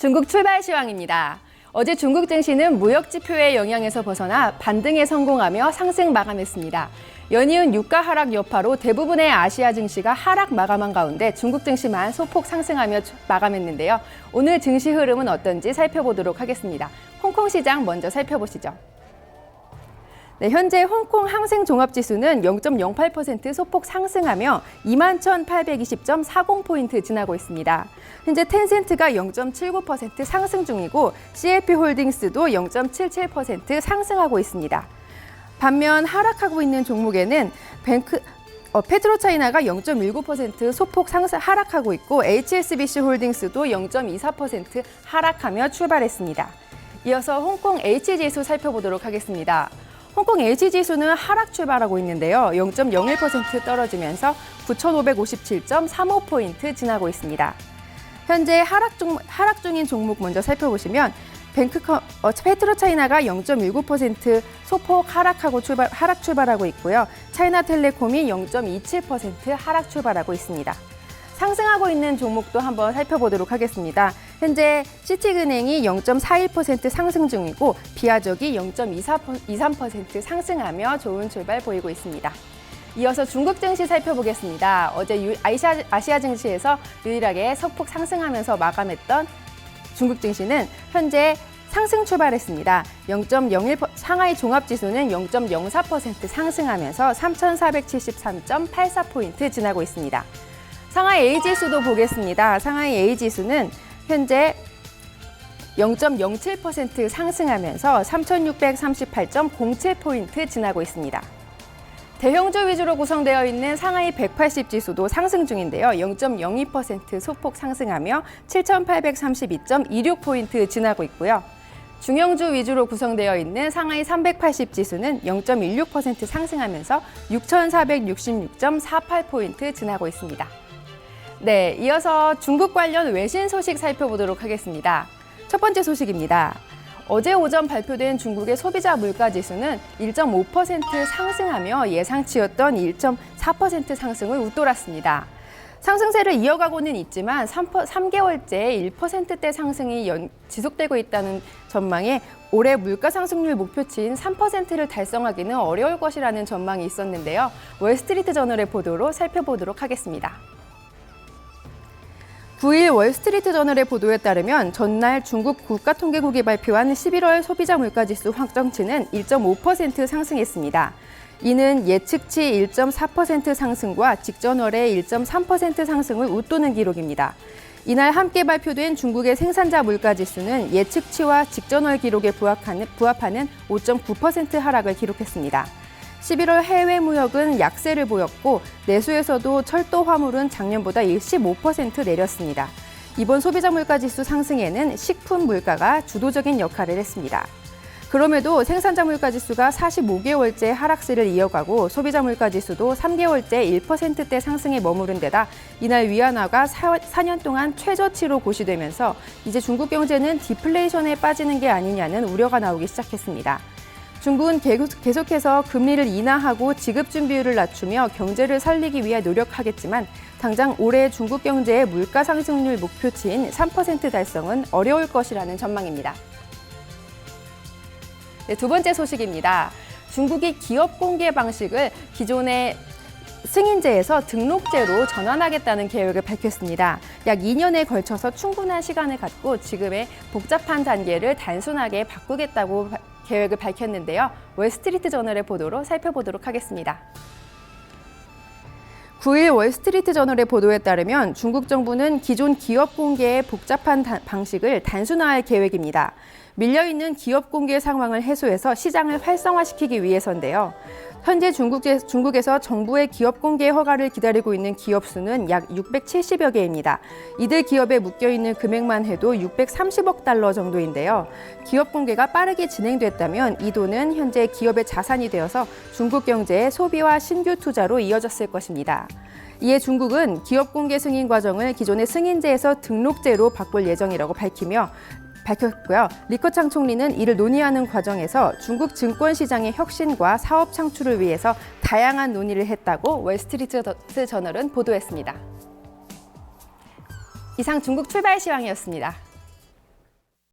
중국 출발 시황입니다. 어제 중국 증시는 무역 지표의 영향에서 벗어나 반등에 성공하며 상승 마감했습니다. 연이은 유가 하락 여파로 대부분의 아시아 증시가 하락 마감한 가운데 중국 증시만 소폭 상승하며 마감했는데요. 오늘 증시 흐름은 어떤지 살펴보도록 하겠습니다. 홍콩 시장 먼저 살펴보시죠. 네, 현재 홍콩 항생종합지수는 0.08% 소폭 상승하며 21,820.40포인트 지나고 있습니다. 현재 텐센트가 0.79% 상승 중이고 CLP홀딩스도 0.77% 상승하고 있습니다. 반면 하락하고 있는 종목에는 페트로차이나가 0.19% 소폭 하락하고 있고 HSBC홀딩스도 0.24% 하락하며 출발했습니다. 이어서 홍콩 H지수 살펴보도록 하겠습니다. 홍콩 H지수는 하락 출발하고 있는데요. 0.01% 떨어지면서 9,557.35포인트 지나고 있습니다. 현재 하락 중인 종목 먼저 살펴보시면 페트로차이나가 0.19% 소폭 하락 출발하고 있고요. 차이나텔레콤이 0.27% 하락 출발하고 있습니다. 상승하고 있는 종목도 한번 살펴보도록 하겠습니다. 현재 시티은행이 0.41% 상승 중이고 비아적이 0.23% 상승하며 좋은 출발 보이고 있습니다. 이어서 중국 증시 살펴보겠습니다. 어제 아시아 증시에서 유일하게 소폭 상승하면서 마감했던 중국 증시는 현재 상승 출발했습니다. 상하이 종합지수는 0.04% 상승하면서 3,473.84포인트 지나고 있습니다. 상하이 A지수도 보겠습니다. 상하이 A지수는 현재 0.07% 상승하면서 3,638.07포인트 지나고 있습니다. 대형주 위주로 구성되어 있는 상하이 180지수도 상승 중인데요. 0.02% 소폭 상승하며 7,832.26포인트 지나고 있고요. 중형주 위주로 구성되어 있는 상하이 380지수는 0.16% 상승하면서 6,466.48포인트 지나고 있습니다. 네, 이어서 중국 관련 외신 소식 살펴보도록 하겠습니다. 첫 번째 소식입니다. 어제 오전 발표된 중국의 소비자 물가지수는 1.5% 상승하며 예상치였던 1.4% 상승을 웃돌았습니다. 상승세를 이어가고는 있지만 3개월째 1%대 상승이 지속되고 있다는 전망에 올해 물가 상승률 목표치인 3%를 달성하기는 어려울 것이라는 전망이 있었는데요. 월스트리트 저널의 보도로 살펴보도록 하겠습니다. 9일 월스트리트 저널의 보도에 따르면 전날 중국 국가통계국이 발표한 11월 소비자 물가지수 확정치는 1.5% 상승했습니다. 이는 예측치 1.4% 상승과 직전월의 1.3% 상승을 웃도는 기록입니다. 이날 함께 발표된 중국의 생산자 물가지수는 예측치와 직전월 기록에 부합하는 5.9% 하락을 기록했습니다. 11월 해외 무역은 약세를 보였고 내수에서도 철도 화물은 작년보다 15% 내렸습니다. 이번 소비자 물가지수 상승에는 식품 물가가 주도적인 역할을 했습니다. 그럼에도 생산자 물가지수가 45개월째 하락세를 이어가고 소비자 물가지수도 3개월째 1%대 상승에 머무른 데다 이날 위안화가 4년 동안 최저치로 고시되면서 이제 중국 경제는 디플레이션에 빠지는 게 아니냐는 우려가 나오기 시작했습니다. 중국은 계속해서 금리를 인하하고 지급 준비율을 낮추며 경제를 살리기 위해 노력하겠지만 당장 올해 중국 경제의 물가 상승률 목표치인 3% 달성은 어려울 것이라는 전망입니다. 네, 두 번째 소식입니다. 중국이 기업 공개 방식을 기존의 승인제에서 등록제로 전환하겠다는 계획을 밝혔습니다. 약 2년에 걸쳐서 충분한 시간을 갖고 지금의 복잡한 단계를 단순하게 바꾸겠다고 계획을 밝혔는데요. 월스트리트 저널의 보도로 살펴보도록 하겠습니다. 9일 월스트리트 저널의 보도에 따르면 중국 정부는 기존 기업 공개의 복잡한 방식을 단순화할 계획입니다. 밀려있는 기업 공개 상황을 해소해서 시장을 활성화시키기 위해서인데요. 현재 중국에서 정부의 기업 공개 허가를 기다리고 있는 기업 수는 약 670여 개입니다. 이들 기업에 묶여있는 금액만 해도 630억 달러 정도인데요. 기업 공개가 빠르게 진행됐다면 이 돈은 현재 기업의 자산이 되어서 중국 경제의 소비와 신규 투자로 이어졌을 것입니다. 이에 중국은 기업 공개 승인 과정을 기존의 승인제에서 등록제로 바꿀 예정이라고 밝혔고요. 리커창 총리는 이를 논의하는 과정에서 중국 증권시장의 혁신과 사업 창출을 위해서 다양한 논의를 했다고 월스트리트 저널은 보도했습니다. 이상 중국 출발 시황이었습니다.